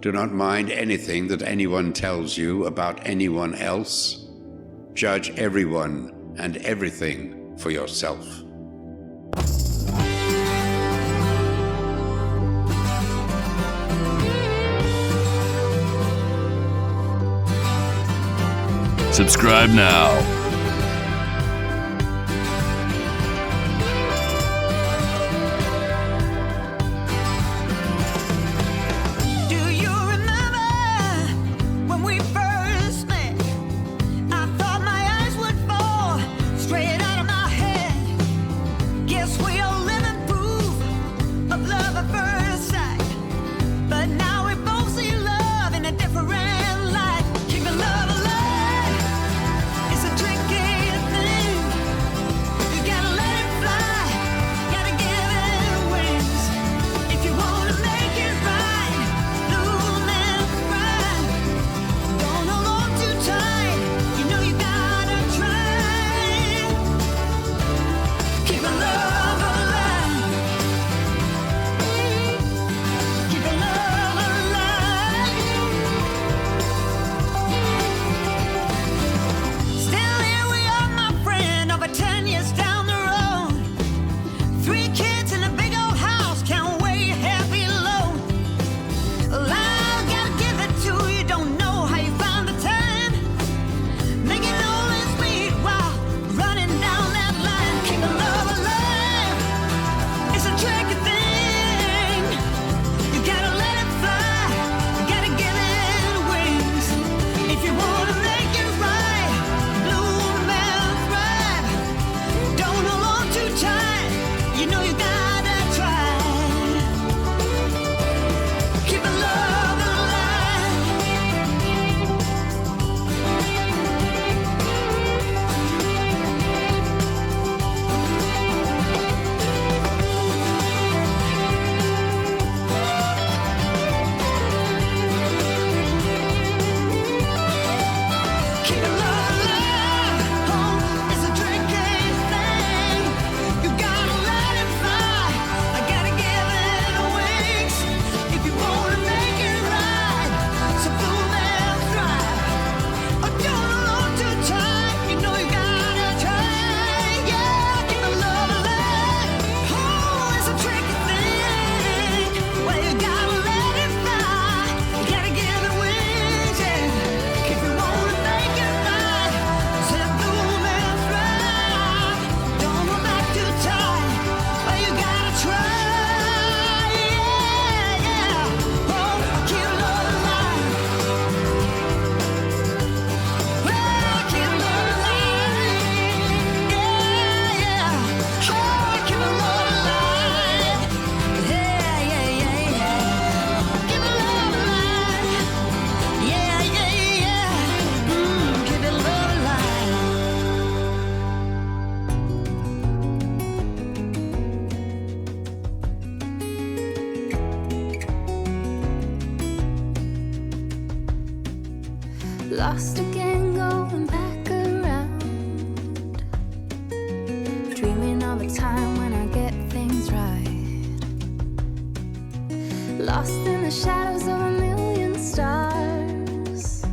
Do not mind anything that anyone tells you about anyone else. Judge everyone and everything for yourself. Subscribe now. Lost again, going back around, dreaming of a time when I get things right. Lost in the shadows of a million stars.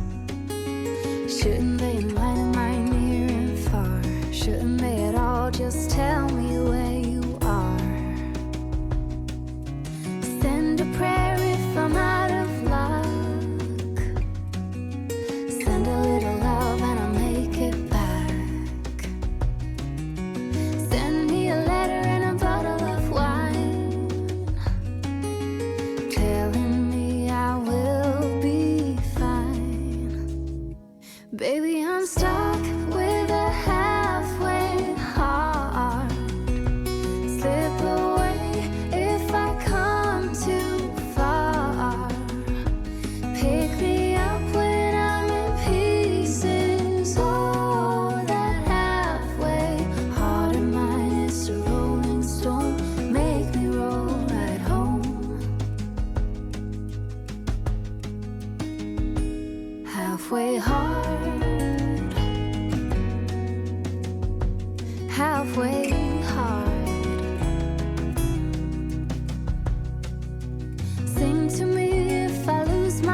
Shouldn't they enlighten my near and far? Shouldn't they at all just tell me where you are? Send a prayer if I'm out of luck. Send a little love and I'll make it back. Send me a letter and a bottle of wine, telling me I will be fine. Baby, I'm stuck with a halfway heart. Slip away if I come too far. Pick me up when I'm in pieces. Oh, that halfway heart of mine is a rolling stone. Make me roll right home. Halfway hard, halfway hard. Sing to me if I lose my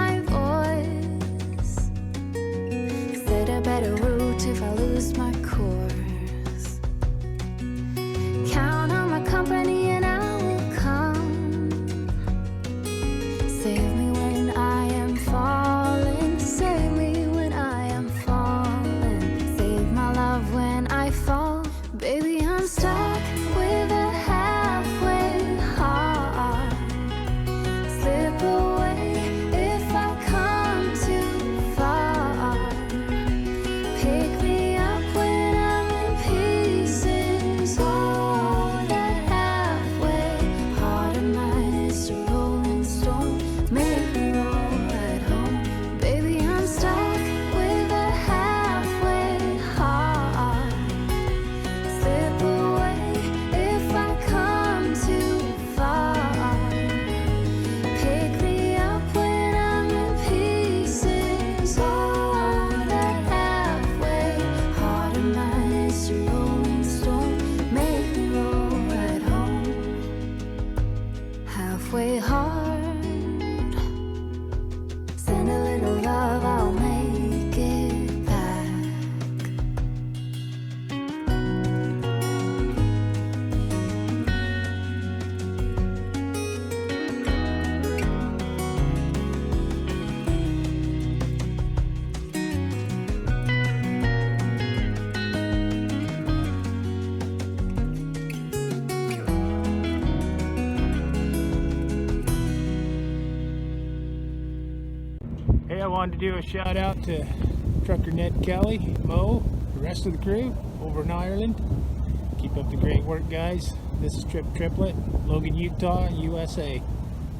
Hey, I wanted to do a shout out to Trucker Ned Kelly, Mo, the rest of the crew over in Ireland. Keep up the great work, guys. This is Triplett, Logan, Utah, USA.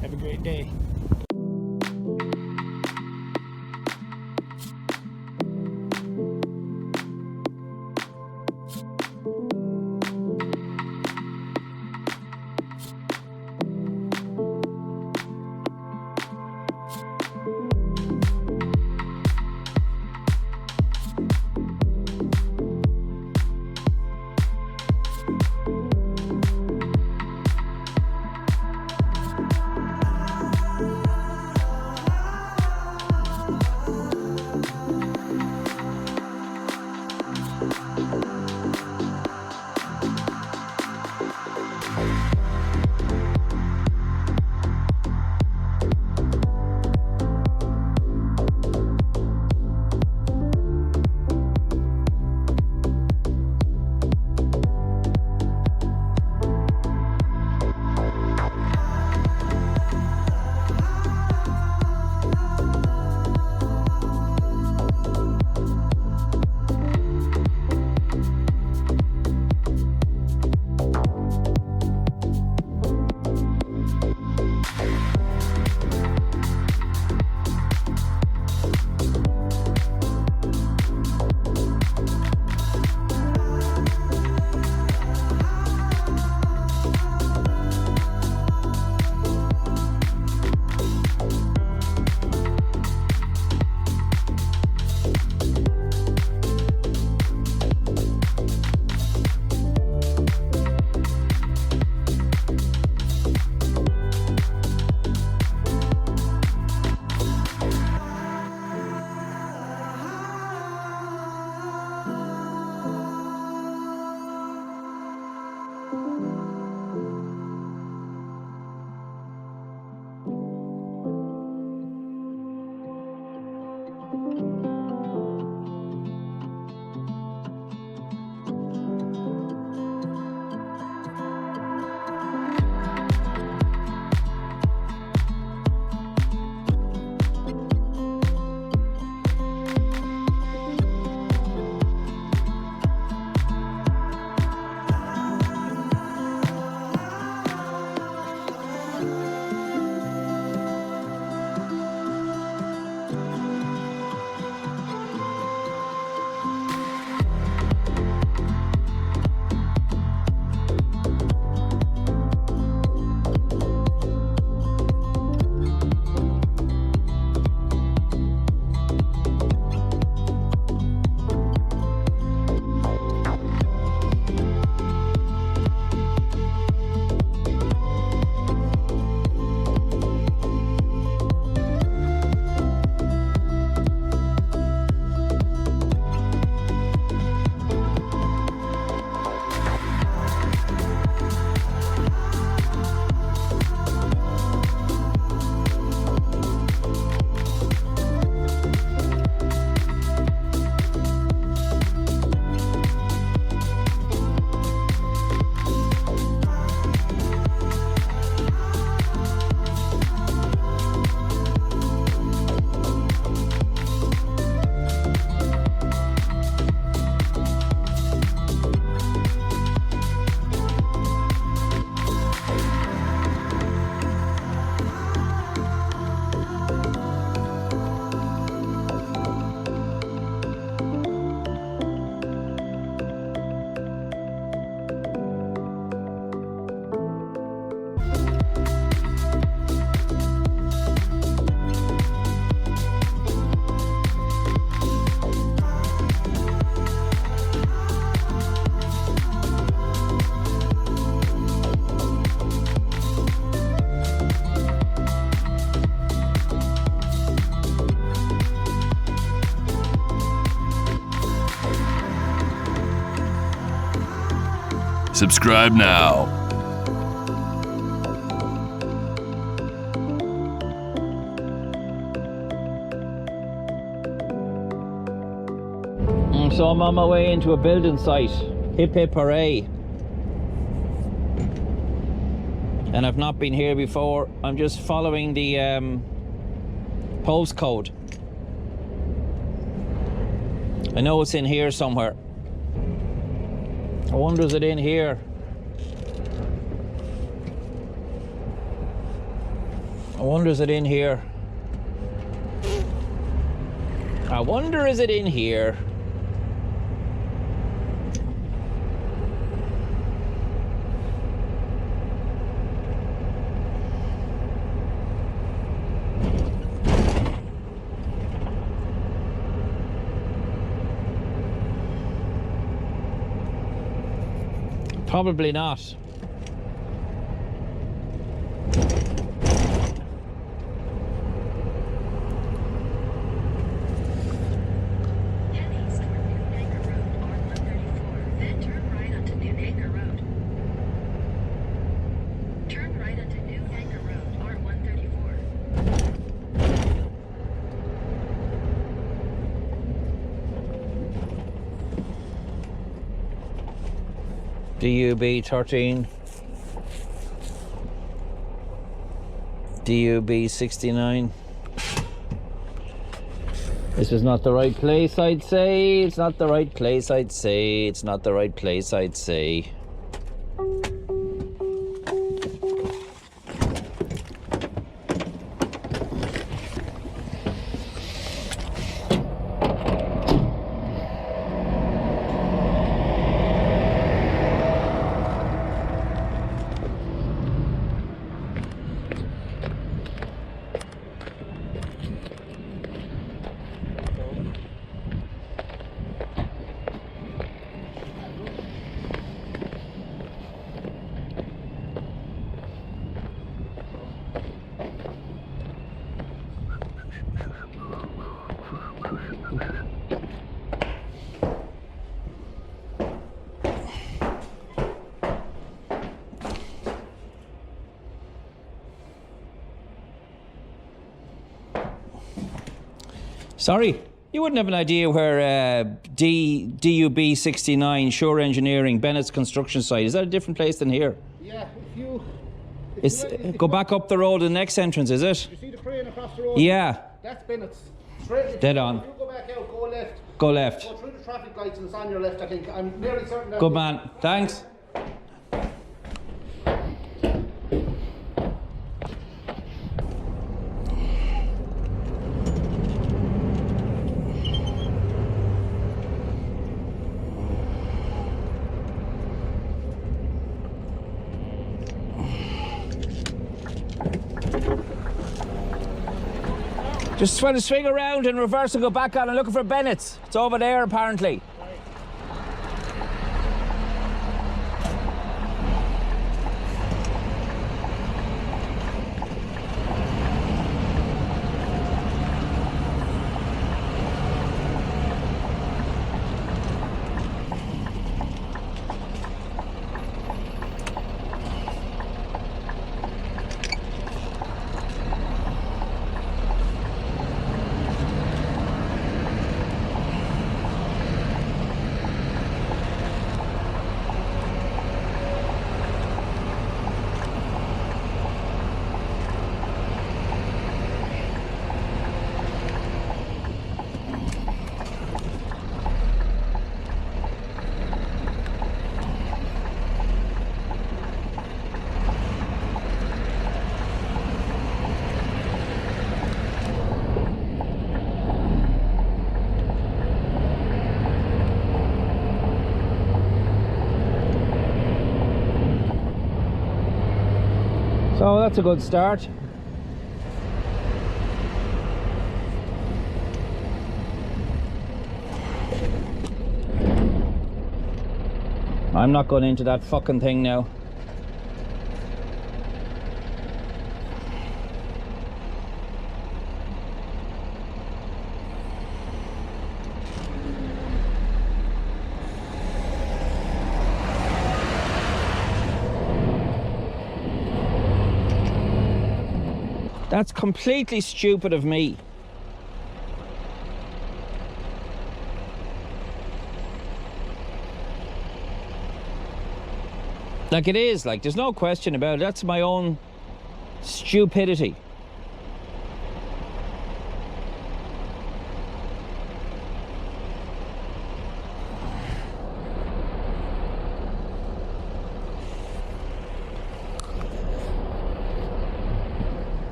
Have a great day. Subscribe now. So I'm on my way into a building site. Hip hip hooray. And I've not been here before. I'm just following the postcode I know it's in here somewhere. I wonder, is it in here? I wonder, is it in here? I wonder, is it in here? Probably not. DUB 13, DUB 69. This is not the right place, I'd say. It's not the right place, I'd say. It's not the right place, I'd say. Sorry, you wouldn't have an idea where DUB 69, Shore Engineering, Bennett's construction site. Is that a different place than here? Yeah, if you... Go back up the road to the next entrance, is it? You see the crane across the road? Yeah. That's Bennett's. Straight. Dead on. If you go back out, go left. Go left. Go through the traffic lights and it's on your left, I think. I'm nearly certain that... Good man. Thanks. Just trying to swing around and reverse and go back on and looking for Bennett's. It's over there, apparently. So that's a good start. I'm not going into that fucking thing now. That's completely stupid of me. Like it is, like there's no question about it. That's my own stupidity.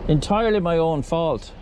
Entirely my own fault.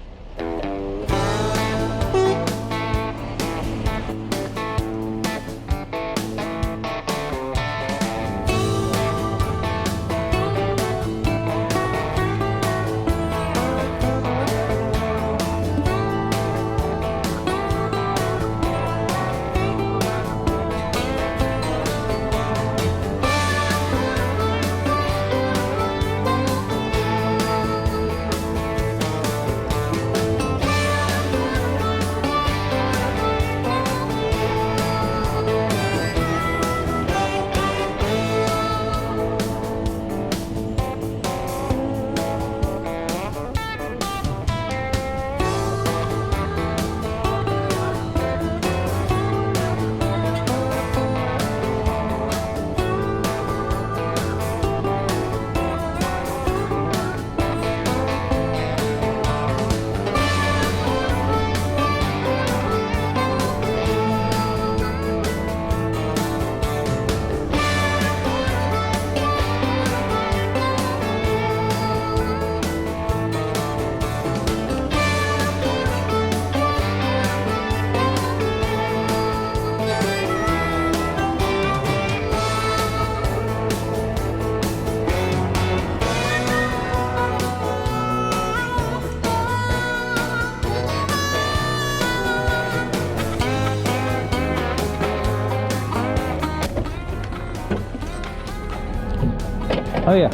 Oh yeah.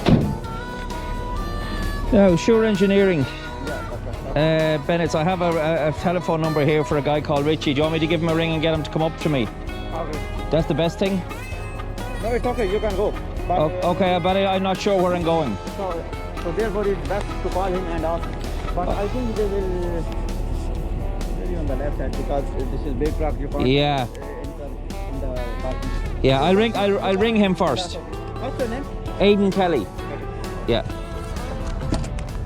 No, Sure Engineering. Bennett, I have a telephone number here for a guy called Richie. Do you want me to give him a ring and get him to come up to me? Okay. That's the best thing? No, it's okay, you can go. But, Okay, but I'm not sure where I'm going. so therefore it's best to call him and ask. But I think they will be on the left side because this is big truck. You can't Yeah. in the parking. Yeah, I'll ring him first. What's your name? Aidan Kelly. Yeah.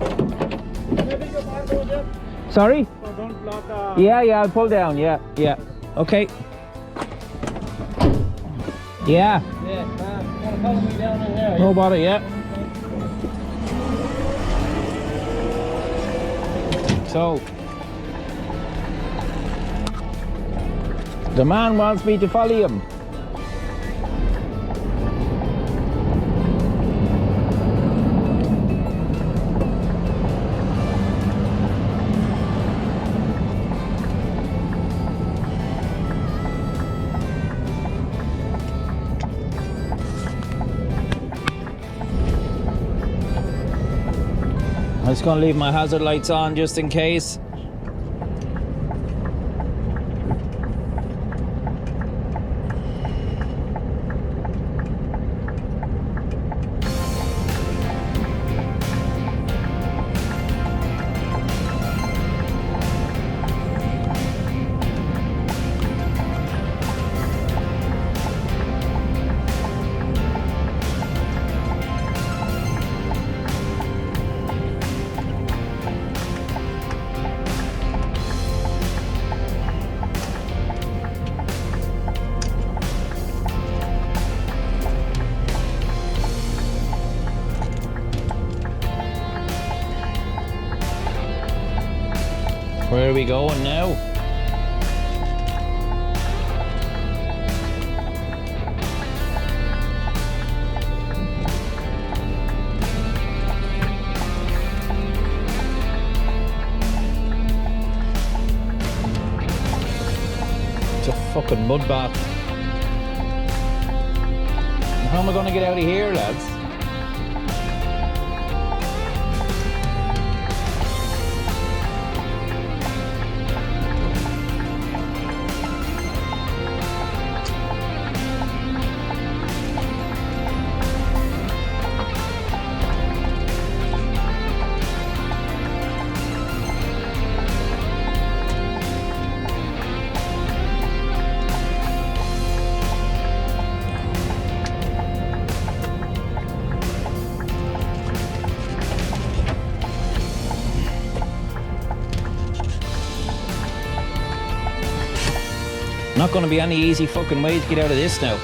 Maybe you can't go there. Sorry? So don't block the... Yeah, I'll pull down. Yeah. Okay. Yeah. Yeah, follow me down in there. No bother, yeah. So, the man wants me to follow him. I'm just going to leave my hazard lights on just in case. Where are we going now? It's a fucking mud bath. How am I going to get out of here, lads? Not going to be any easy fucking way to get out of this now.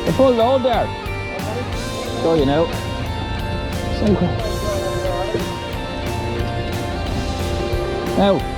The full load there. Show you now. Now.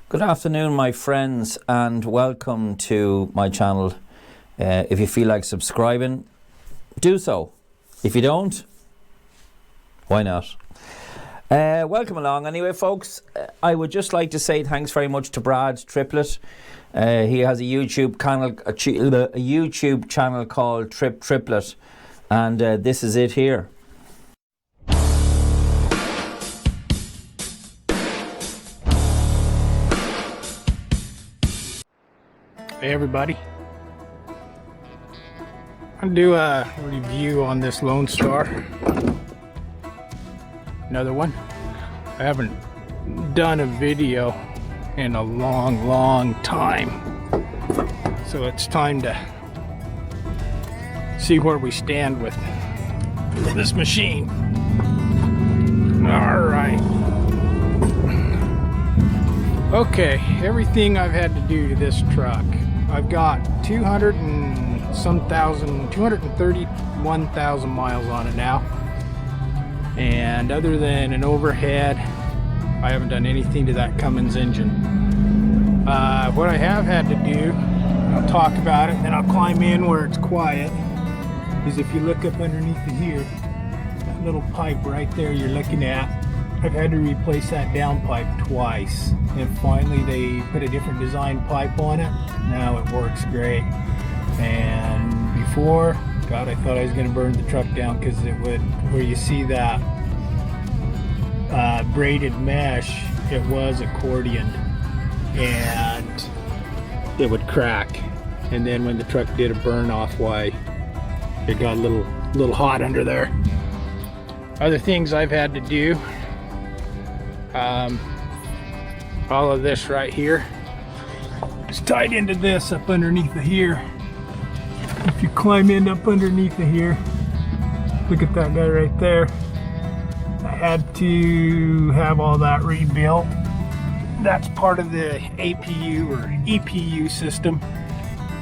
Good afternoon, my friends, and welcome to my channel. If you feel like subscribing, do so. If you don't, why not? Welcome along anyway, folks. I would just like to say thanks very much to Brad Triplett. He has a YouTube channel called Triplett, and this is it here. Hey everybody, I'll do a review on this Lone Star. Another one. I haven't done a video in a long time, so it's time to see where we stand with this machine. All right. Okay, everything I've had to do to this truck. I've got 231,000 miles on it now. And other than an overhead, I haven't done anything to that Cummins engine. What I have had to do, I'll talk about it, then I'll climb in where it's quiet, is if you look up underneath the here, that little pipe right there you're looking at, I've had to replace that downpipe twice. And finally they put a different design pipe on it. Now it works great. And before, God, I thought I was going to burn the truck down because it would, where you see that braided mesh, it was accordioned and it would crack. And then when the truck did a burn off, why, it got a little hot under there. Other things I've had to do, all of this right here is tied into this up underneath the here. If you climb in up underneath the here, look at that guy right there. I had to have all that rebuilt. That's part of the APU or EPU system,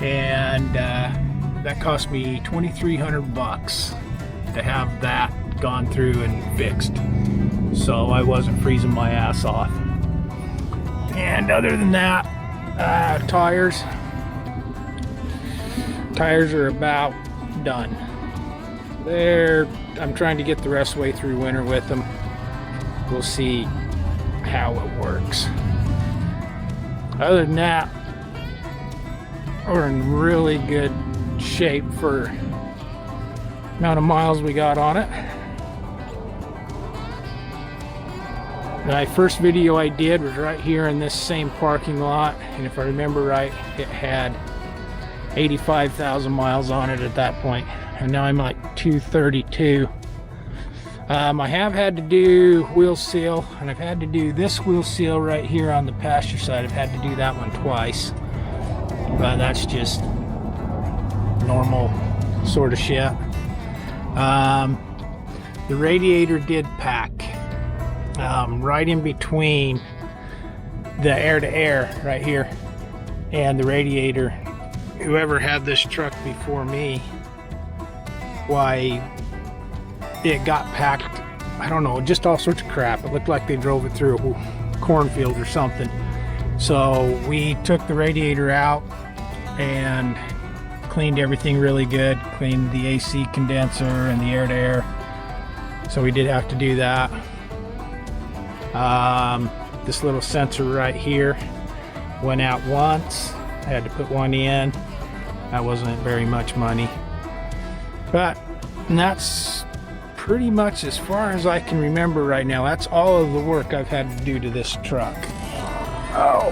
and that cost me $2,300 to have that gone through and fixed, so I wasn't freezing my ass off. And other than that, tires are about done. I'm trying to get the rest of the way through winter with them. We'll see how it works. Other than that, we're in really good shape for the amount of miles we got on it. My first video I did was right here in this same parking lot, and if I remember right, it had 85,000 miles on it at that point, and now I'm like 232. I have had to do wheel seal, and I've had to do this wheel seal right here on the passenger side. I've had to do that one twice, but that's just normal sort of shit. The radiator did pack. Right in between the air-to-air right here and the radiator. Whoever had this truck before me, why, it got packed, I don't know, just all sorts of crap. It looked like they drove it through a cornfield or something. So we took the radiator out and cleaned everything really good, cleaned the AC condenser and the air-to-air. So we did have to do that. This little sensor right here went out once. I had to put one in. That wasn't very much money, but that's pretty much as far as I can remember right now. That's all of the work I've had to do to this truck. Oh,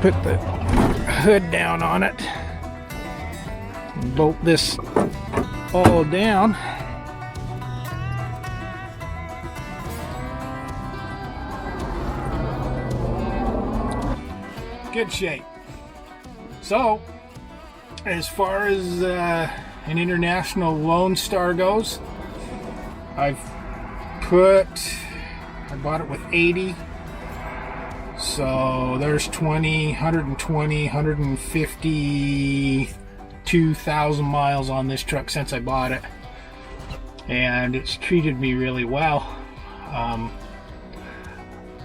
put the hood down on it, bolt this all down. Good shape. So, as far as an international Lone Star goes, I bought it with 80, so there's 152,000 miles on this truck since I bought it, and it's treated me really well.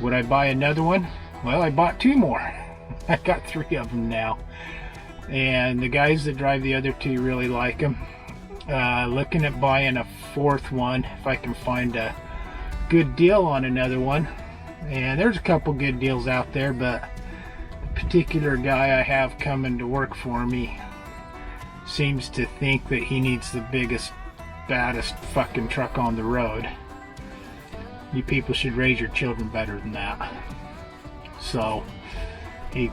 Would I buy another one? Well, I bought 2 more. I got 3 of them now. And the guys that drive the other 2 really like them. Looking at buying a 4th one if I can find a good deal on another one. And there's a couple good deals out there, but the particular guy I have coming to work for me seems to think that he needs the biggest, baddest fucking truck on the road. You people should raise your children better than that. So he,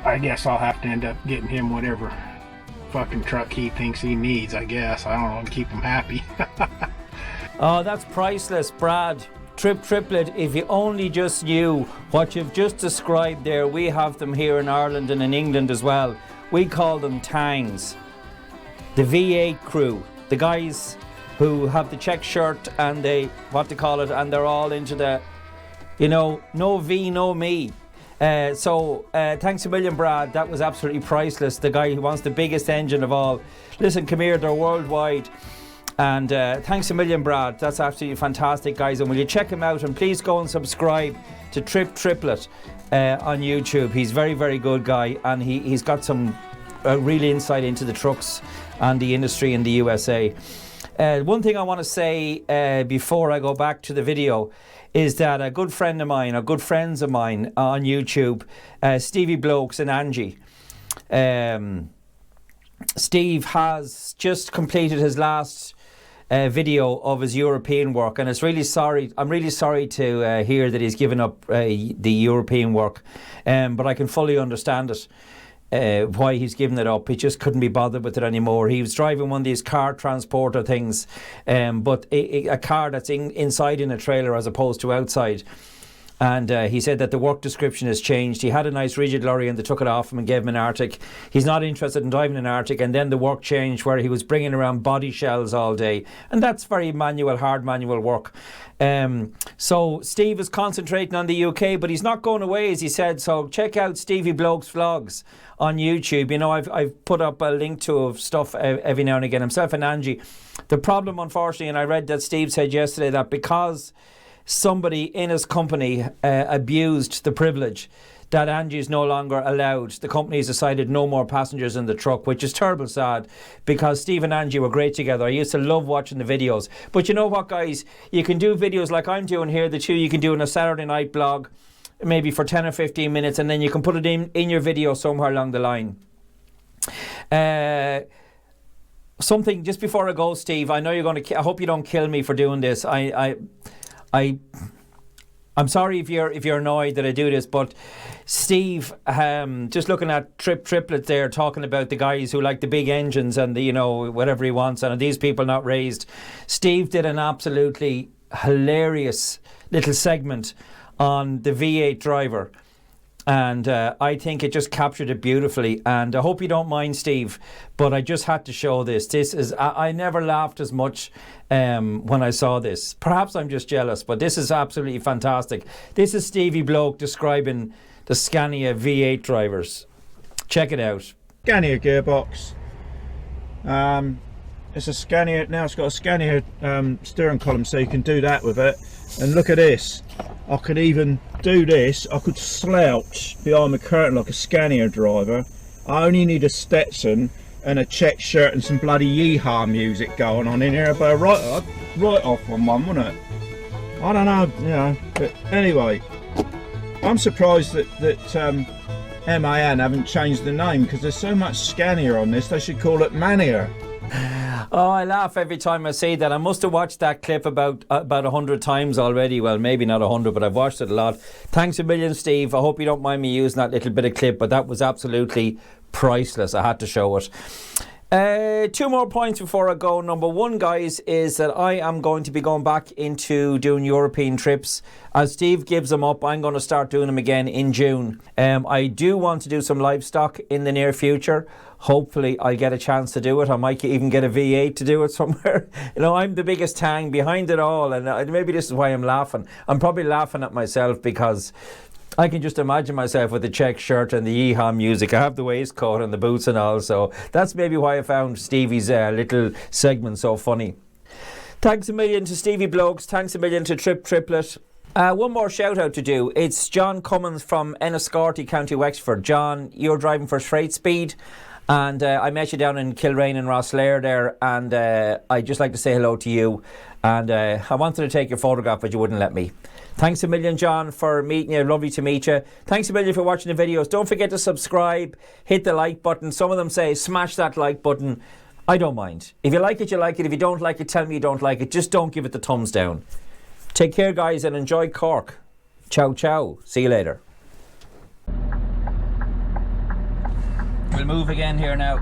I guess I'll have to end up getting him whatever fucking truck he thinks he needs, I guess. I don't know, to keep him happy. Oh, that's priceless, Brad. Triplett, if you only just knew what you've just described there. We have them here in Ireland and in England as well. We call them tangs. The V8 crew, the guys who have the check shirt and and they're all into the, no V, no me. So thanks a million, Brad. That was absolutely priceless. The guy who wants the biggest engine of all. Listen, come here, they're worldwide. And thanks a million, Brad. That's absolutely fantastic, guys. And will you check him out? And please go and subscribe to Triplett on YouTube. He's very, very good guy. And he's got some real insight into the trucks and the industry in the USA. One thing I want to say before I go back to the video is that a good friend of mine, or good friends of mine on YouTube, Stevie, Blokes and Angie. Steve has just completed his last video of his European work, and I'm really sorry to hear that he's given up the European work, but I can fully understand it. Why he's given it up. He just couldn't be bothered with it anymore. He was driving one of these car transporter things, but a car that's inside in a trailer as opposed to outside. And he said that the work description has changed. He had a nice rigid lorry and they took it off him and gave him an Arctic. He's not interested in driving an Arctic. And then the work changed where he was bringing around body shells all day. And that's very hard manual work. So Steve is concentrating on the UK, but he's not going away, as he said. So check out Stevie Blokes vlogs on YouTube. I've put up a link to stuff every now and again, himself and Angie. The problem, unfortunately, and I read that Steve said yesterday that because somebody in his company abused the privilege, that Angie is no longer allowed. The company's decided no more passengers in the truck, which is terrible sad, because Steve and Angie were great together. I used to love watching the videos. But you know what, guys? You can do videos like I'm doing here, the 2 you can do in a Saturday night blog, maybe for 10 or 15 minutes, and then you can put it in your video somewhere along the line. Something just before I go, Steve, I know you're going to... I hope you don't kill me for doing this. I'm sorry if you're annoyed that I do this, but Steve, just looking at Triplett there, talking about the guys who like the big engines and the, whatever he wants, and these people not raised. Steve did an absolutely hilarious little segment on the V8 driver, and I think it just captured it beautifully. And I hope you don't mind, Steve, but I just had to show this. This is I never laughed as much when I saw this. Perhaps I'm just jealous, but this is absolutely fantastic. This is Stevie Bloke describing the Scania V8 drivers. Check it out. Scania gearbox. It's a Scania, now it's got a Scania steering column, so you can do that with it. And look at this, I could even do this. I could slouch behind the curtain like a Scania driver. I only need a Stetson and a check shirt and some bloody yeehaw music going on in here, but right off on one, wouldn't it? I don't know, but anyway, I'm surprised that MAN haven't changed the name, because there's so much Scania on this, they should call it Mania. Oh, I laugh every time I see that. I must have watched that clip about 100 times already. Well, maybe not 100, but I've watched it a lot. Thanks a million, Steve. I hope you don't mind me using that little bit of clip, but that was absolutely priceless. I had to show it. 2 more points before I go. Number 1, guys, is that I am going to be going back into doing European trips. As Steve gives them up, I'm going to start doing them again in June. I do want to do some livestock in the near future. Hopefully I'll get a chance to do it. I might even get a V8 to do it somewhere. I'm the biggest tang behind it all, and maybe this is why I'm laughing. I'm probably laughing at myself because I can just imagine myself with the check shirt and the yeehaw music. I have the waistcoat and the boots and all, so that's maybe why I found Stevie's little segment so funny. Thanks a million to Stevie Blokes. Thanks a million to Triplett. One more shout out to do. It's John Cummins from Enniscorthy, County Wexford. John, you're driving for straight speed, and I met you down in Kilrain and Rosslare there, and I'd just like to say hello to you. And I wanted to take your photograph, but you wouldn't let me. Thanks a million, John, for meeting you. Lovely to meet you. Thanks a million for watching the videos. Don't forget to subscribe, hit the like button. Some of them say smash that like button. I don't mind. If you like it, you like it. If you don't like it, tell me you don't like it. Just don't give it the thumbs down. Take care, guys, and enjoy Cork. Ciao, ciao. See you later. We'll move again here now.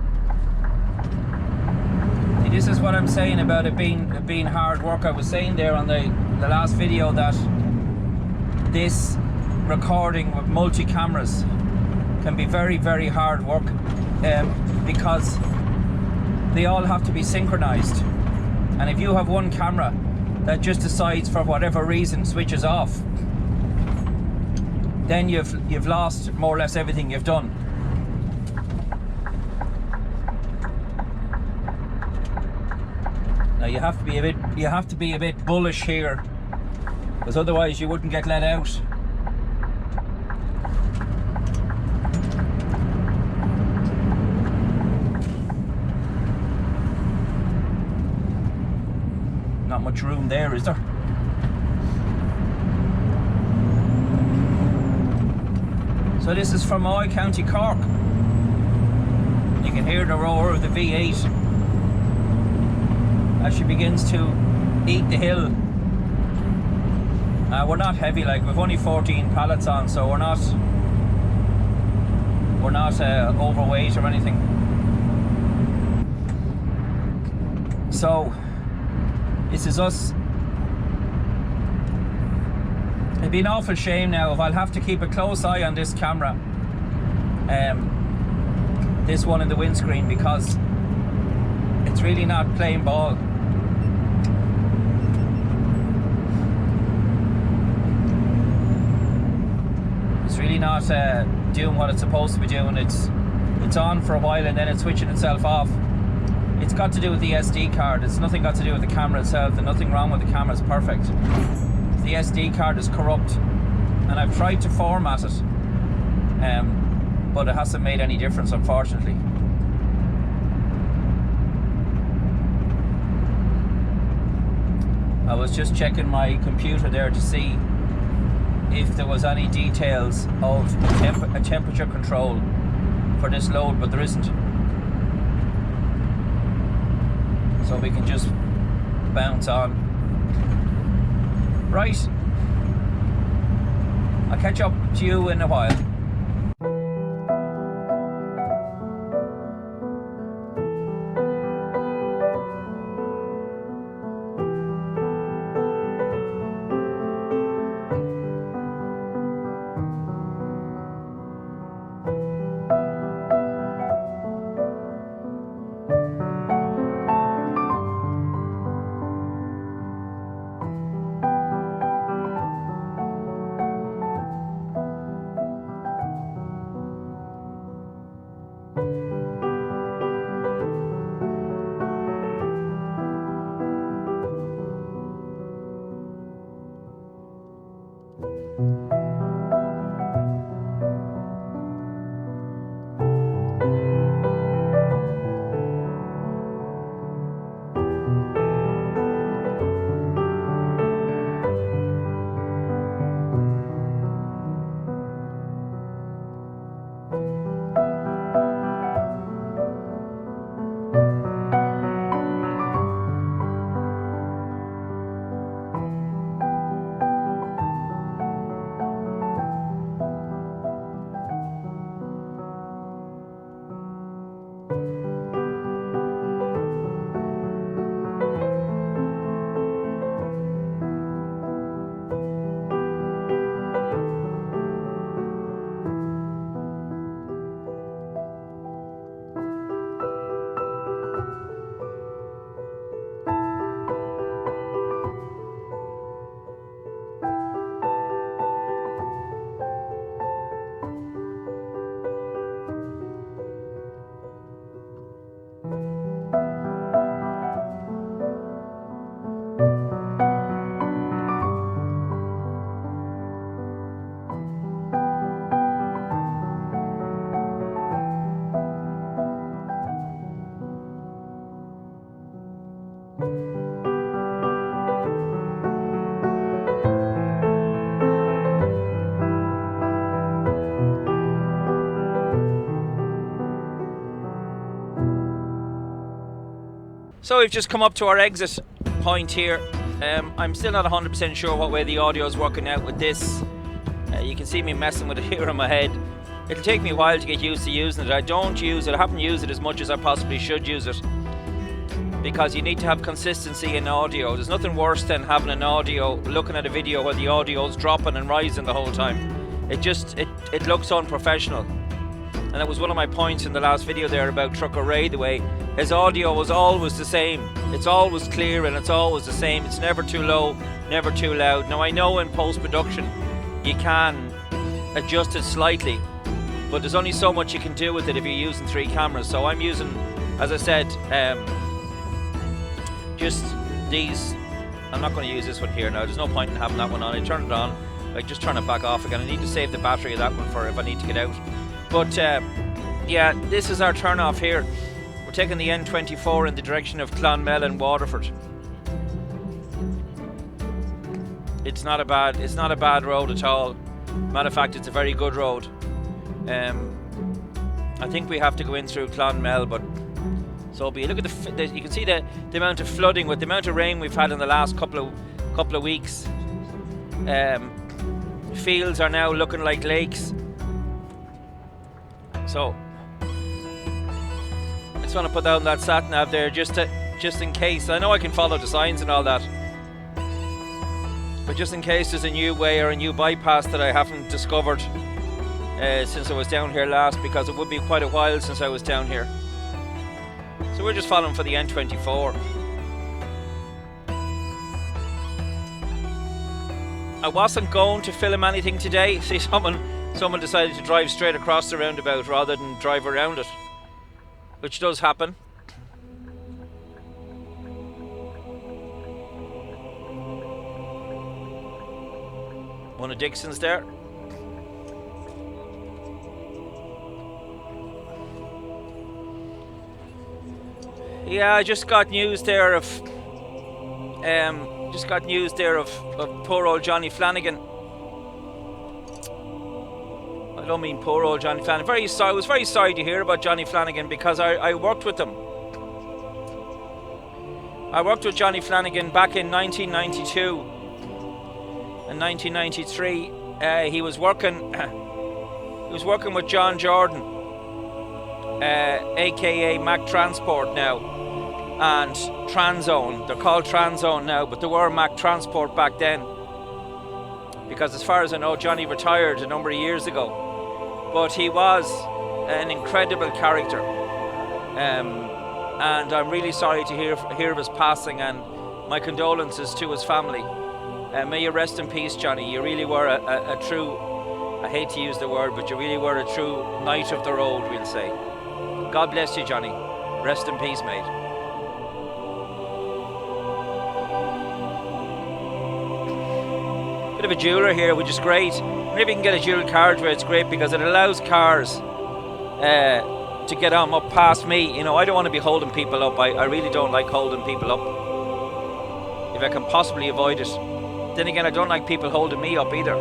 See, this is what I'm saying about it being hard work. I was saying there on the last video that this recording with multi-cameras can be very, very hard work because they all have to be synchronized. And if you have one camera that just decides for whatever reason switches off, then you've lost more or less everything you've done. Now you have to be a bit bullish here, because otherwise you wouldn't get let out. Not much room there, is there? So this is from Moy, County Cork. You can hear the roar of the V8 as she begins to eat the hill. We're not heavy, like we've only 14 pallets on, so we're not overweight or anything. So this is us. It'd be an awful shame now if I'll have to keep a close eye on this camera, this one in the windscreen, because it's really not playing ball. It's really not doing what it's supposed to be doing. It's on for a while and then it's switching itself off. It's got to do with the SD card. It's nothing got to do with the camera itself. There's nothing wrong with the camera. It's perfect. The SD card is corrupt, and I've tried to format it, but it hasn't made any difference, unfortunately. I was just checking my computer there to see if there was any details of a temperature control for this load, but there isn't. So we can just bounce on. Right, I'll catch up to you in a while. So we've just come up to our exit point here. I'm still not 100% sure what way the audio is working out with this. You can see me messing with it here in my head. It'll take me a while to get used to using it. I don't use it, I haven't used it as much as I possibly should use it, because you need to have consistency in audio. There's nothing worse than having an audio, looking at a video where the audio's dropping and rising the whole time. It looks unprofessional. And that was one of my points in the last video there about Trucker Ray, the way his audio was always the same. It's always clear and it's always the same. It's never too low, never too loud. Now I know in post-production you can adjust it slightly, but there's only so much you can do with it if you're using 3 cameras. So I'm using, as I said, just these. I'm not going to use this one here now. There's no point in having that one on. I turn it on, I just turn it back off again. I need to save the battery of that one for if I need to get out. But yeah, this is our turn off here. We're taking the N24 in the direction of Clonmel and Waterford. It's not a bad road at all. Matter of fact, it's a very good road. I think we have to go in through Clonmel, but so be it. Look at you can see the amount of flooding with the amount of rain we've had in the last couple of weeks. Fields are now looking like lakes. So I just want to put down that sat nav there just in case. I know I can follow the signs and all that, but just in case there's a new way or a new bypass that I haven't discovered since I was down here last, because it would be quite a while since I was down here. So we're just following for the N24. I wasn't going to film anything today. See, someone decided to drive straight across the roundabout rather than drive around it, which does happen. One of Dixon's there. Yeah, I just got news there of poor old Johnny Flanagan. I don't mean poor old Johnny Flanagan. I was very sorry to hear about Johnny Flanagan, because I worked with him. I worked with Johnny Flanagan back in 1992 and 1993. He was working with John Jordan, aka Mac Transport now, and Tranzone. They're called Tranzone now, but they were Mac Transport back then, because as far as I know, Johnny retired a number of years ago. But he was an incredible character, and I'm really sorry to hear of his passing, and my condolences to his family. May you rest in peace, Johnny. You really were a true, I hate to use the word, but you really were a true knight of the road, we'll say. God bless you, Johnny. Rest in peace, mate. Bit of a jeweler here, which is great. Maybe you can get a dual carriageway. It's great because it allows cars to get on up past me. You know, I don't want to be holding people up. I really don't like holding people up if I can possibly avoid it. Then again, I don't like people holding me up either.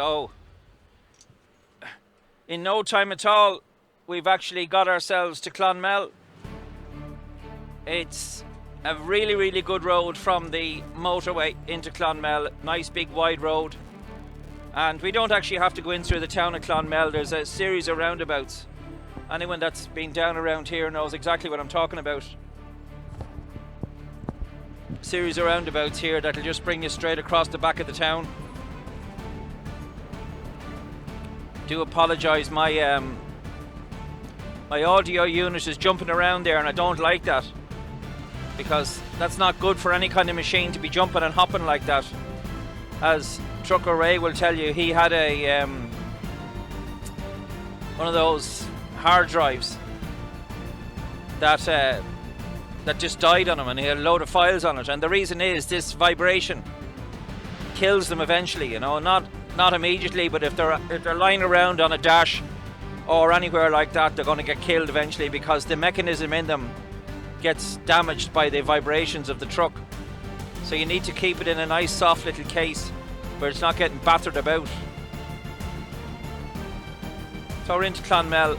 So, in no time at all, we've actually got ourselves to Clonmel. It's a really, really good road from the motorway into Clonmel. Nice big wide road. And we don't actually have to go in through the town of Clonmel. There's a series of roundabouts. Anyone that's been down around here knows exactly what I'm talking about. A series of roundabouts here that'll just bring you straight across the back of the town. Do apologise, my audio unit is jumping around there and I don't like that, because that's not good for any kind of machine to be jumping and hopping like that. As Trucker Ray will tell you, he had a one of those hard drives that just died on him, and he had a load of files on it, and the reason is this vibration kills them eventually, you know, not immediately, but if they're lying around on a dash or anywhere like that, they're going to get killed eventually, because the mechanism in them gets damaged by the vibrations of the truck. So you need to keep it in a nice soft little case where it's not getting battered about. So we're into Clonmel.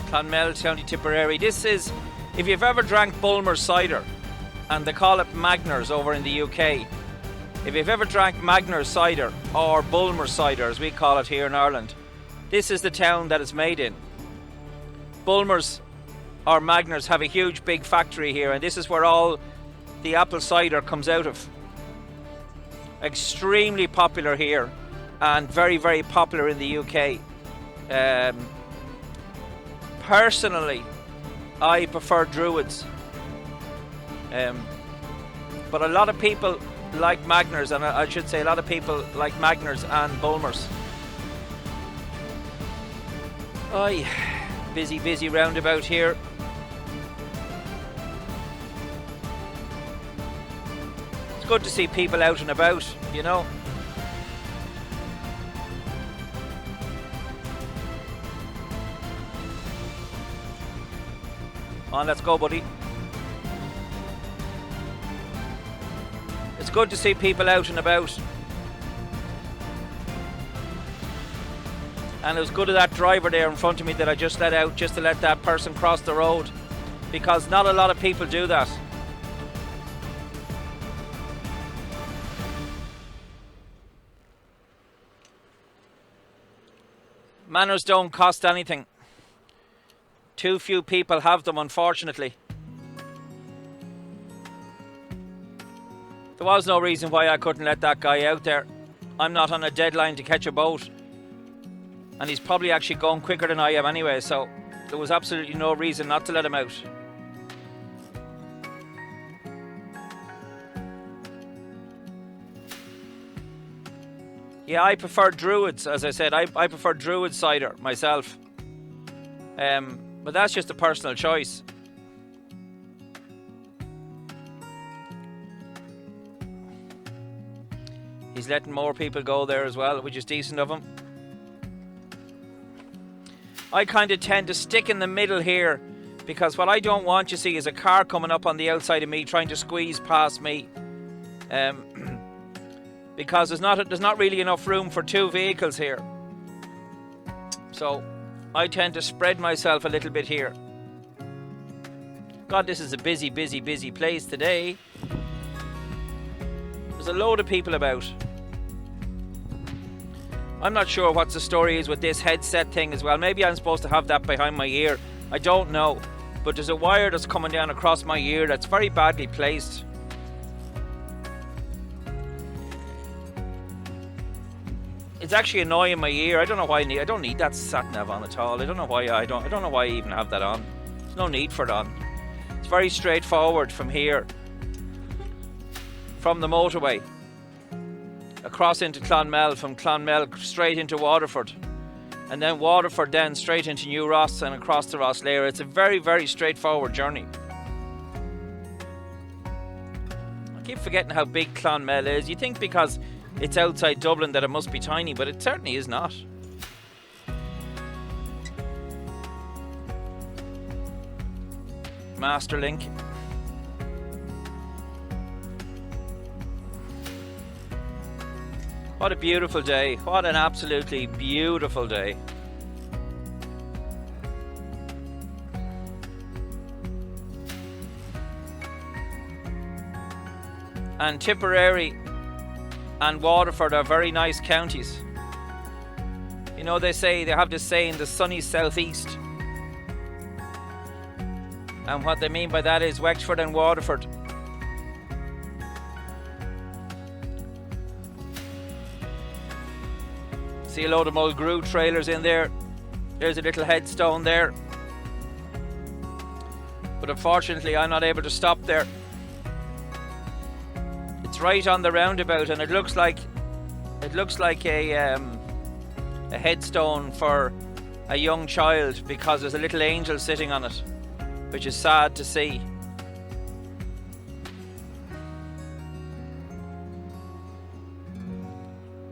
Clonmel, County Tipperary. This is, if you've ever drank Bulmer's cider, and they call it Magners over in the UK. If you've ever drank Magners cider, or Bulmer's cider as we call it here in Ireland, this is the town that it's made in. Bulmer's or Magners have a huge big factory here, and this is where all the apple cider comes out of. Extremely popular here, and very, very popular in the UK. Personally, I prefer Druids. But a lot of people like Magners, and I should say a lot of people like Magners and Bulmer's. Aye, busy roundabout here. It's good to see people out and about, you know. On, let's go, buddy. It's good to see people out and about. And it was good of that driver there in front of me that I just let out, just to let that person cross the road, because not a lot of people do that. Manners don't cost anything. Too few people have them, unfortunately. There was no reason why I couldn't let that guy out there. I'm not on a deadline to catch a boat. And he's probably actually going quicker than I am anyway, so there was absolutely no reason not to let him out. Yeah, I prefer Druids, as I said. I prefer Druid cider myself. But that's just a personal choice. He's letting more people go there as well, which is decent of him. I kind of tend to stick in the middle here, because what I don't want, you see, is a car coming up on the outside of me trying to squeeze past me. Because there's not really enough room for two vehicles here. So I tend to spread myself a little bit here. God, this is a busy place today. There's a load of people about. I'm not sure what the story is with this headset thing as well. Maybe I'm supposed to have that behind my ear. I don't know. But there's a wire that's coming down across my ear that's very badly placed. It's actually annoying my ear. I don't know why I don't need that sat nav on at all. I don't know why I don't know why I even have that on. There's no need for it on. It's very straightforward from here. From the motorway. Across into Clonmel, from Clonmel straight into Waterford, and then Waterford then straight into New Ross and across to Rosslare. It's a very straightforward journey. I keep forgetting how big Clonmel is. You think because it's outside Dublin that it must be tiny, but it certainly is not. Masterlink. What a beautiful day. What an absolutely beautiful day. And Tipperary and Waterford are very nice counties. You know, they have this saying, the sunny southeast. And what they mean by that is Wexford and Waterford. See a load of Mulgrew trailers in there. There's a little headstone there. But unfortunately, I'm not able to stop there. It's right on the roundabout, and it looks like a headstone for a young child, because there's a little angel sitting on it, which is sad to see.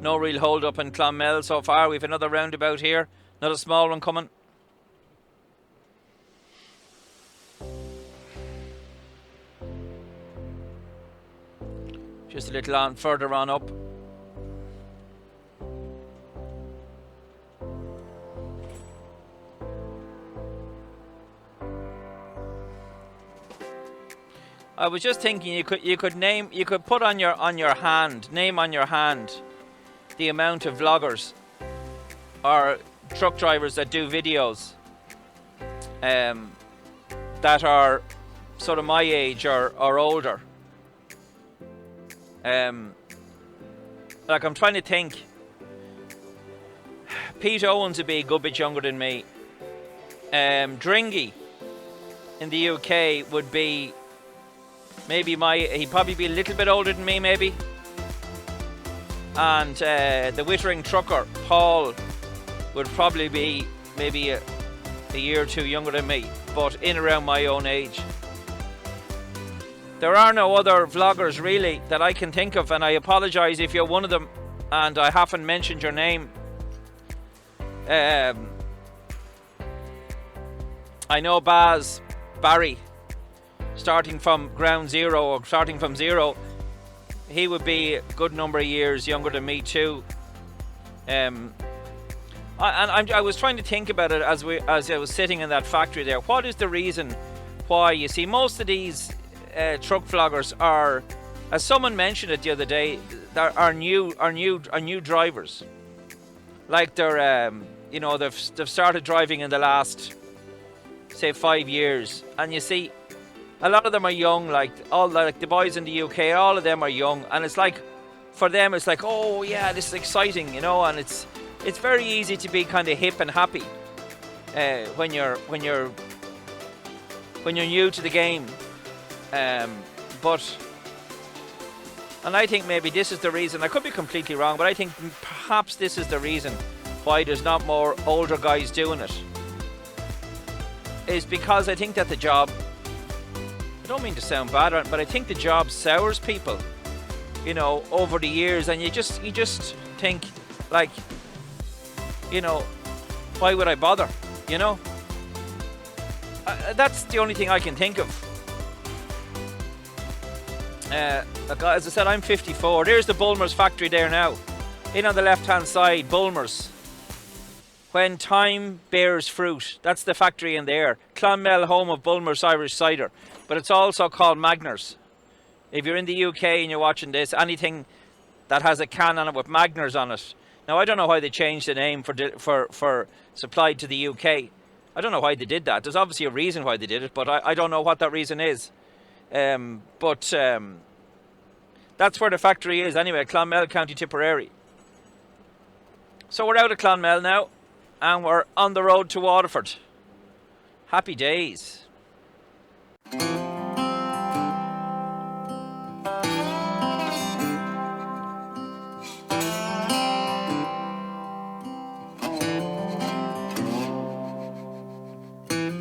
No real hold up in Clonmel so far. We've another roundabout here, another small one coming. Just a little on further on up. I was just thinking you could put on your hand the amount of vloggers or truck drivers that do videos that are sort of my age or older. Like, I'm trying to think. Pete Owens would be a good bit younger than me. Dringy in the UK would be maybe he'd probably be a little bit older than me, maybe. And the Wittering trucker, Paul, would probably be maybe a year or two younger than me, but in around my own age. There are no other vloggers really that I can think of, and I apologise if you're one of them and I haven't mentioned your name. I know Barry, starting from ground zero, or starting from zero, he would be a good number of years younger than me too. I was trying to think about it as I was sitting in that factory there. What is the reason why, you see, most of these truck vloggers are, as someone mentioned it the other day, are new drivers. Like they're they've started driving in the last, say, 5 years, and you see a lot of them are young, like the boys in the UK, all of them are young, and it's like, for them it's like, oh yeah, this is exciting, you know, and it's very easy to be kind of hip and happy when you're new to the game. But I think maybe this is the reason, I could be completely wrong, but I think perhaps this is the reason why there's not more older guys doing it, is because I think that the job, I don't mean to sound bad, but I think the job sours people, you know, over the years, and you just think, like, you know, why would I bother, you know? That's the only thing I can think of. As I said, I'm 54. There's the Bulmers factory there now. In on the left-hand side, Bulmers. When time bears fruit. That's the factory in there. Clonmel, home of Bulmers Irish cider. But it's also called Magners. If you're in the UK and you're watching this, anything that has a can on it with Magners on it. Now, I don't know why they changed the name for supplied to the UK. I don't know why they did that. There's obviously a reason why they did it, but I don't know what that reason is. That's where the factory is anyway, Clonmel, County Tipperary. So we're out of Clonmel now, and we're on the road to Waterford. Happy days.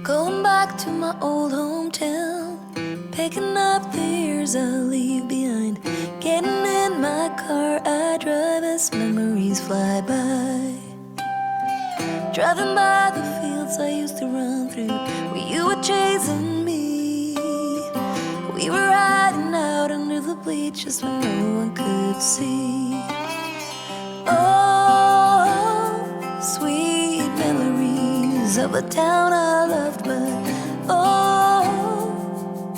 Going back to my old hometown, picking up the years I'll leave behind. Getting in my car, I drive as memories fly by. Driving by the fields I used to run through, where you were chasing me. We were riding out under the bleachers when no one could see. memories of a town I loved, but oh,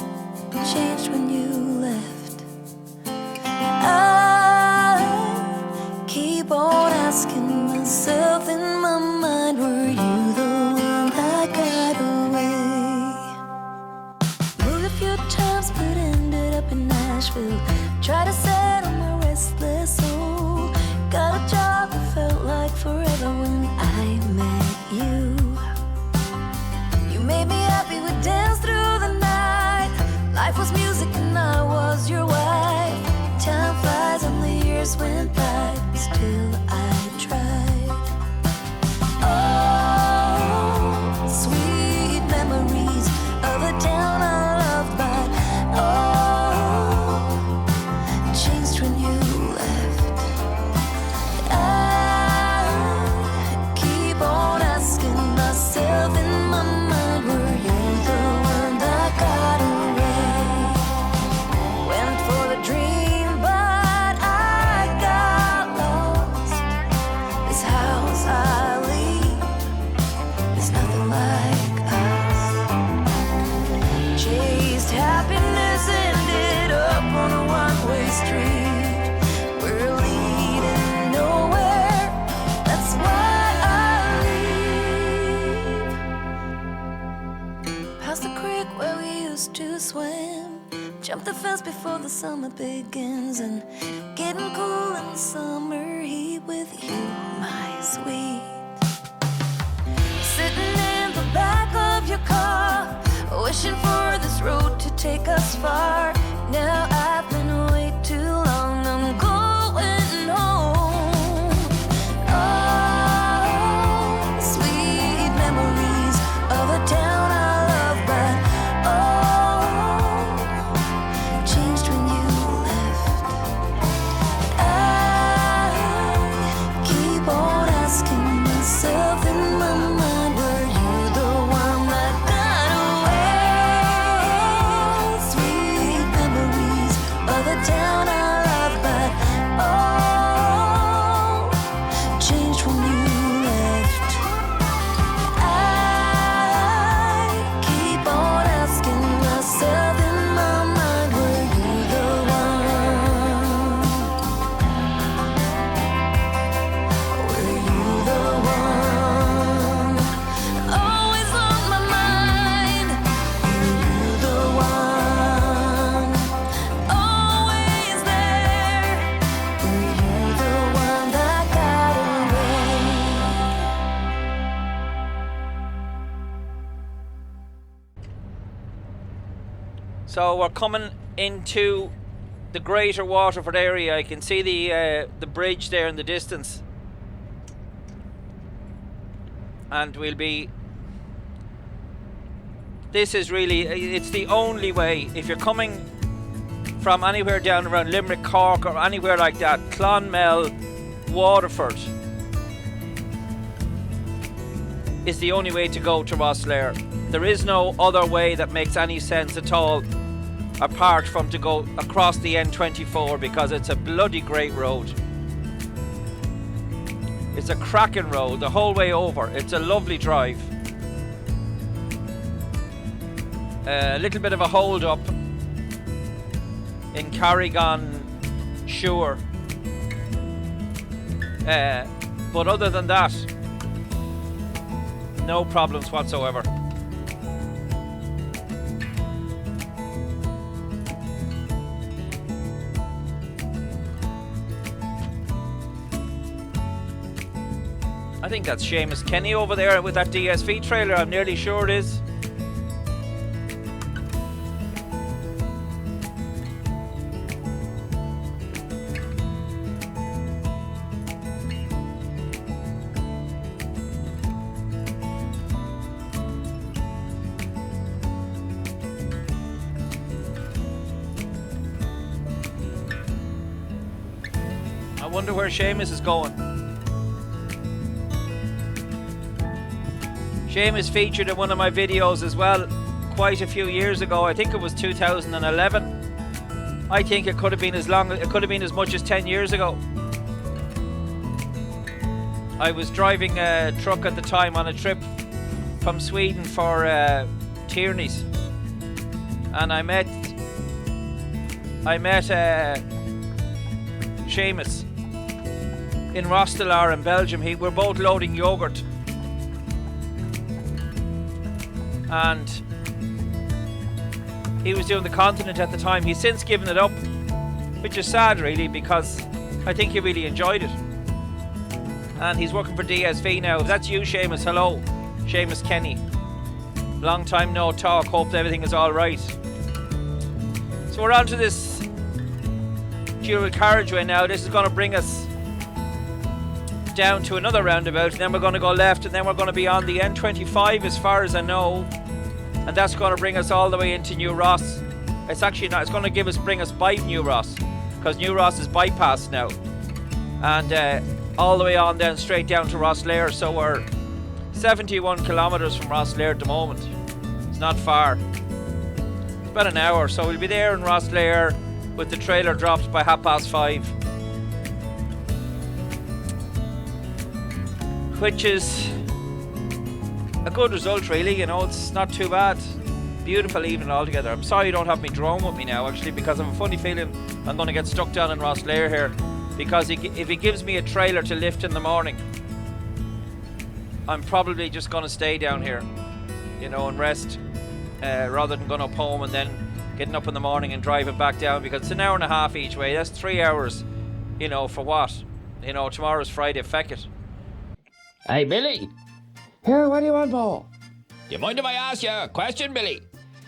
it changed when you left. I keep on asking myself in my mind, were you the one that got away? Moved a few times but ended up in Nashville. Tried to settle my restless soul. Got a job that felt like forever when I met you. You made me happy, we danced through the night. Life was music and I was your wife. Time flies and the years went by, still I tried. Oh, sweet memories of a town I loved, but oh, changed when you left. I keep on asking myself in my mind, were you the one that got away? Went for the dream, but I got lost. This house I leave is nothing like us. Chased happiness, ended up on a one-way street. We're leading nowhere, that's why I leave. Past the creek where we used to swim, jump the fence before the summer begins, and getting cool in the summer heat with you, my sweet. Sitting in the back of your car, wishing for this road to take us far. Now I've been way too long, I'm going home. Oh, sweet memories of a town I love, but oh, changed when you left. I keep on asking myself in my mind, were you the one that got away? Sweet memories of the town I love, but oh, changed when you left. I keep on asking myself in my mind, were you the one? Were you the one? Always on my mind. Were you the one? Always there. Were you the one that got away? So we're coming into the greater Waterford area. I can see the bridge there in the distance, and we'll be. This is really, it's the only way if you're coming from anywhere down around Limerick, Cork, or anywhere like that. Clonmel, Waterford is the only way to go to Rosslare. There is no other way that makes any sense at all, apart from to go across the N24, because it's a bloody great road. It's a cracking road the whole way over. It's a lovely drive. A little bit of a hold up in Carrigon Sure, but other than that, no problems whatsoever. I think that's Seamus Kenny over there with that DSV trailer. I'm nearly sure it is. I wonder where Seamus is going. Seamus featured in one of my videos as well quite a few years ago. I think it was 2011. I think it could have been as much as 10 years ago. I was driving a truck at the time on a trip from Sweden for Tierney's, and I met Seamus in Rostelar in Belgium. We're both loading yogurt, and he was doing the continent at the time. He's since given it up, which is sad really, because I think he really enjoyed it. And he's working for DSV now. If that's you, Seamus, hello. Seamus Kenny. Long time no talk. Hope everything is alright. So we're on to this dual carriageway now. This is going to bring us down to another roundabout, and then we're going to go left, and then we're going to be on the N25 as far as I know, and that's going to bring us all the way into New Ross. It's actually not, it's going to bring us by New Ross, because New Ross is bypassed now, and all the way on then straight down to Rosslare. So we're 71 kilometres from Rosslare at the moment. It's not far. It's about an hour, so we'll be there in Rosslare with the trailer dropped by 5:30, which is a good result really, you know. It's not too bad. Beautiful evening altogether. I'm sorry you don't have me drone with me now actually, because I have a funny feeling I'm going to get stuck down in Rosslare here, because if he gives me a trailer to lift in the morning, I'm probably just going to stay down here, you know, and rest, rather than going up home and then getting up in the morning and driving back down, because it's an hour and a half each way. That's 3 hours, you know, for what? You know, tomorrow's Friday, feck it. Hey, Billy. Here, what do you want, Paul? Do you mind if I ask you a question, Billy?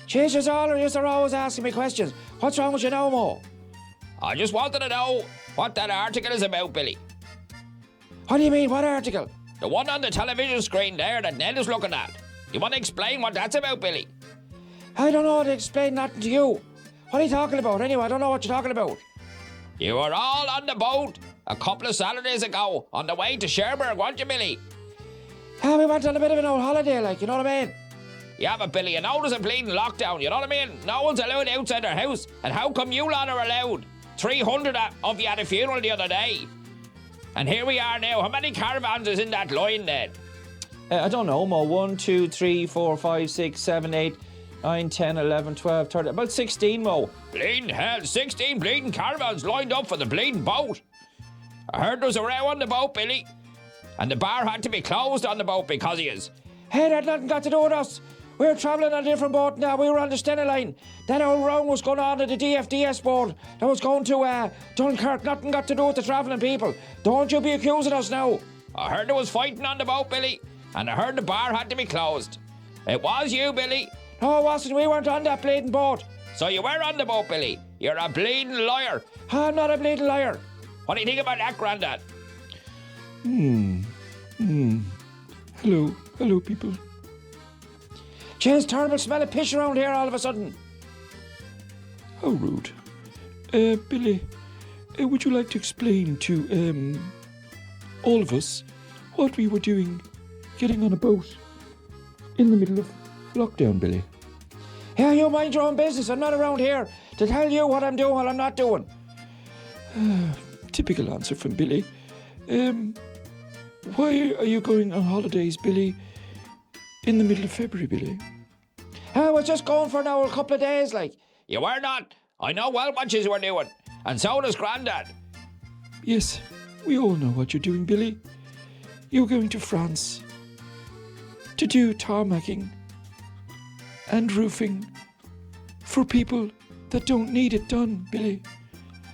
Jesus, all of you are always asking me questions. What's wrong with you now, Mo? I just wanted to know what that article is about, Billy. What do you mean, what article? The one on the television screen there that Ned is looking at. You want to explain what that's about, Billy? I don't know how to explain nothing to you. What are you talking about anyway? I don't know what you're talking about. You were all on the boat a couple of Saturdays ago on the way to Cherbourg, weren't you, Billy? Ah, we went on a bit of an old holiday, like, you know what I mean? Yeah, but Billy, you know there's a bleeding lockdown, you know what I mean? No one's allowed outside their house. And how come you lot are allowed? 300 of you at a funeral the other day. And here we are now. How many caravans is in that line, Ned? I don't know, Mo. 1, 2, 3, 4, 5, 6, 7, 8, 9, 10, 11, 12, 13. About 16, Mo. Bleeding hell, 16 bleeding caravans lined up for the bleeding boat. I heard there was a row on the boat, Billy. And the bar had to be closed on the boat because of yous. Hey, that nothing got to do with us. We're travelling on a different boat now. We were on the Stena line. That old round was going on at the DFDS boat that was going to Dunkirk. Nothing got to do with the travelling people. Don't you be accusing us now. I heard there was fighting on the boat, Billy. And I heard the bar had to be closed. It was you, Billy. No, it wasn't. We weren't on that bleeding boat. So you were on the boat, Billy. You're a bleeding liar. I'm not a bleeding liar. What do you think about that, Grandad? Hello, people. Jeez, terrible smell of piss around here all of a sudden. How rude. Billy, would you like to explain to, all of us what we were doing getting on a boat in the middle of lockdown, Billy? Yeah, you mind your own business. I'm not around here to tell you what I'm doing, what I'm not doing. Typical answer from Billy. Why are you going on holidays, Billy, in the middle of February, Billy? I was just going for now a couple of days, like. You were not. I know well what you were doing. And so does Grandad. Yes, we all know what you're doing, Billy. You're going to France to do tarmacking and roofing for people that don't need it done, Billy.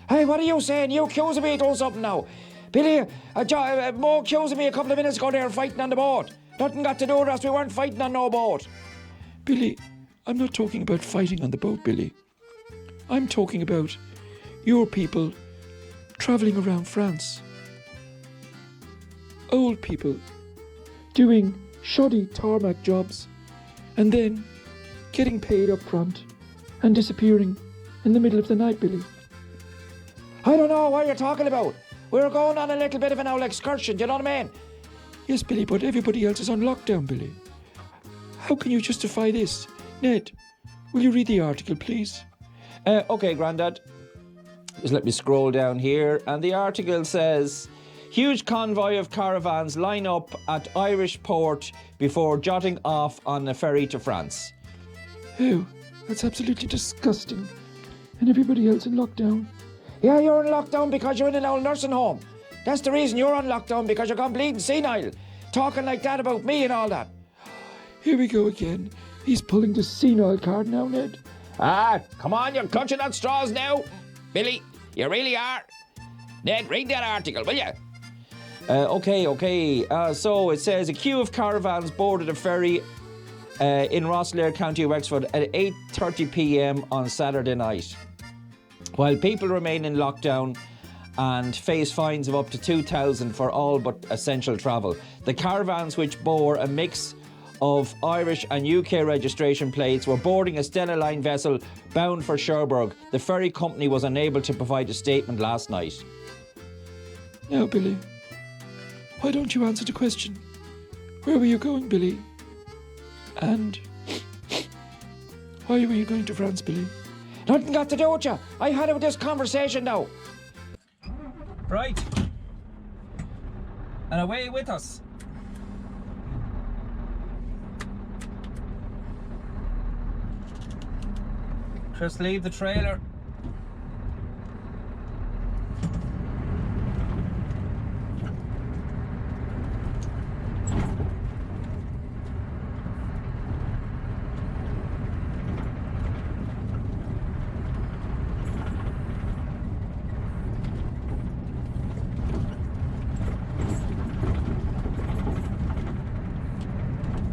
Hey, what are you saying? You accusing me of doing something now? Billy, Mo accusing me a couple of minutes ago there fighting on the boat. Nothing got to do with us. We weren't fighting on no boat. Billy, I'm not talking about fighting on the boat, Billy. I'm talking about your people travelling around France. Old people doing shoddy tarmac jobs and then getting paid up front and disappearing in the middle of the night, Billy. I don't know what you're talking about. We're going on a little bit of an old excursion, do you know what I mean? Yes, Billy, but everybody else is on lockdown, Billy. How can you justify this? Ned, will you read the article, please? Okay, Grandad. Just let me scroll down here. And the article says, huge convoy of caravans line up at Irish port before jotting off on a ferry to France. Oh, that's absolutely disgusting. And everybody else in lockdown? Yeah, you're in lockdown because you're in an old nursing home. That's the reason you're on lockdown, because you're gone bleeding senile. Talking like that about me and all that. Here we go again. He's pulling the senile card now, Ned. Ah, come on, you're clutching at straws now. Billy, you really are. Ned, read that article, will you? Okay. So it says a queue of caravans boarded a ferry in Rosslare, County Wexford at 8:30 p.m. on Saturday night. While people remain in lockdown and face fines of up to 2,000 for all but essential travel. The caravans, which bore a mix of Irish and UK registration plates, were boarding a Stena Line vessel bound for Cherbourg. The ferry company was unable to provide a statement last night. Now, Billy, why don't you answer the question? Where were you going, Billy? And why were you going to France, Billy? Nothing got to do with you. I had this conversation now. Right. And away with us. Just leave the trailer.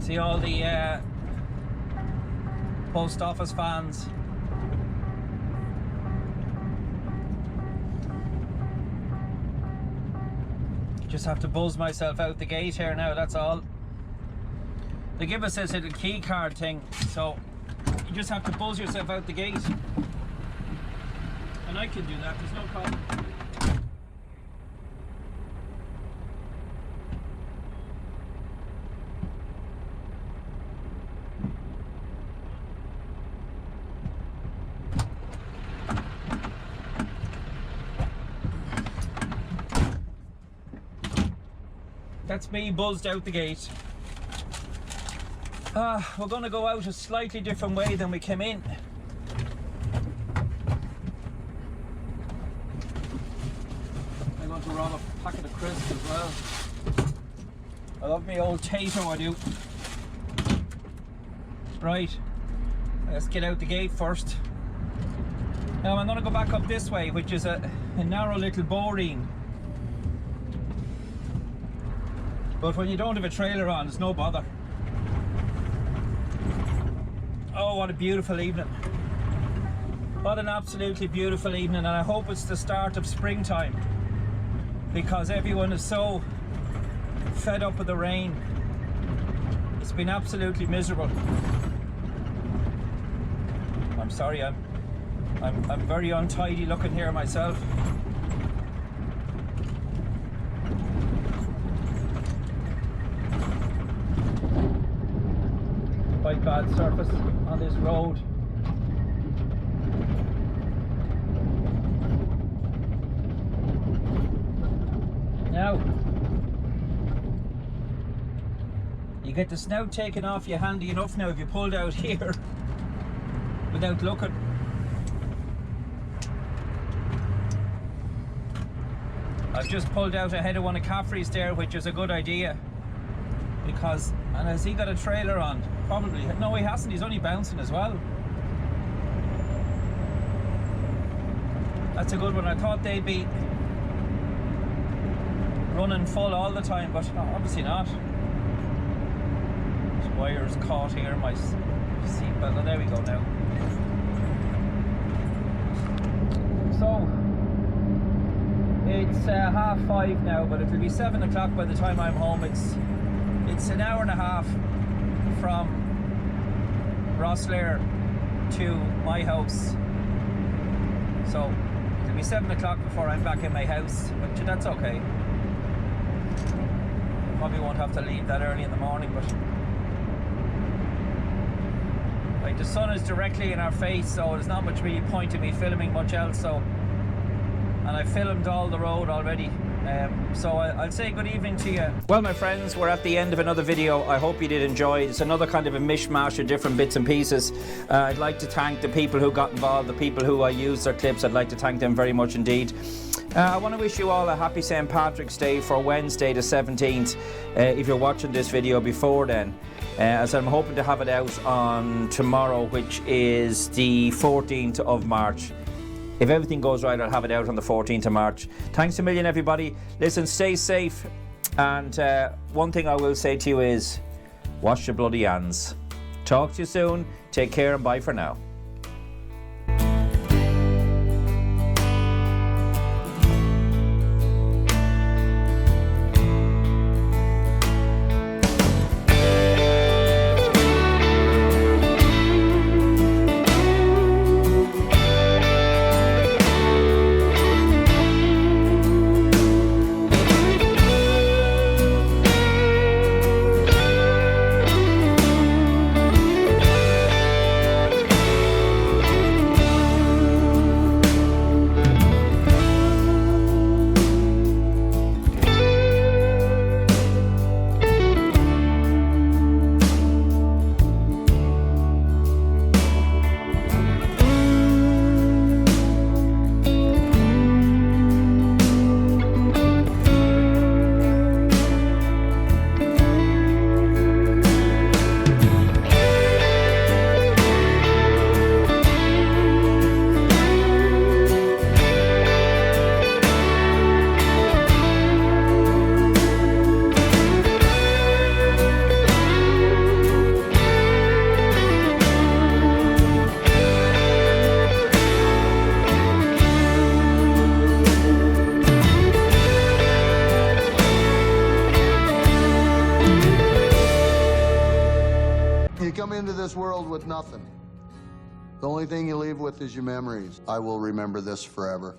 See all the post office fans. Just have to buzz myself out the gate here now, that's all. They give us this little key card thing, so you just have to buzz yourself out the gate. And I can do that, there's no problem. That's me buzzed out the gate. We're going to go out a slightly different way than we came in. I'm going to rob a packet of crisps as well. I love me old Tato, I do. Right, let's get out the gate first. Now I'm going to go back up this way, which is a narrow little boreen. But when you don't have a trailer on, it's no bother. Oh, what a beautiful evening. What an absolutely beautiful evening, and I hope it's the start of springtime, because everyone is so fed up with the rain. It's been absolutely miserable. I'm sorry, I'm very untidy looking here myself. Quite bad surface on this road. Now, you get the snout taken off you handy enough now if you pulled out here without looking. I've just pulled out ahead of one of Caffrey's there, which is a good idea. Because, and has he got a trailer on? Probably. No, he hasn't. He's only bouncing as well. That's a good one. I thought they'd be running full all the time, but obviously not. This wire's caught here in my seatbelt. Oh, there we go now. So, it's 5:30 now, but it'll be 7 o'clock by the time I'm home. It's an hour and a half from Rosslare to my house, so it'll be 7 o'clock before I'm back in my house, but that's okay. Probably won't have to leave that early in the morning, but like the sun is directly in our face, so there's not much really point in me filming much else. So, and I filmed all the road already So I'll say good evening to you. Well, my friends, we're at the end of another video. I hope you did enjoy it. It's another kind of a mishmash of different bits and pieces. I'd like to thank the people who got involved, the people who I used their clips. I'd like to thank them very much indeed. I want to wish you all a happy St. Patrick's Day for Wednesday the 17th, if you're watching this video before then, as I'm hoping to have it out on tomorrow, which is the 14th of March. If everything goes right, I'll have it out on the 14th of March. Thanks a million, everybody. Listen, stay safe. And one thing I will say to you is, wash your bloody hands. Talk to you soon. Take care and bye for now. Into this world with nothing. The only thing you leave with is your memories. I will remember this forever.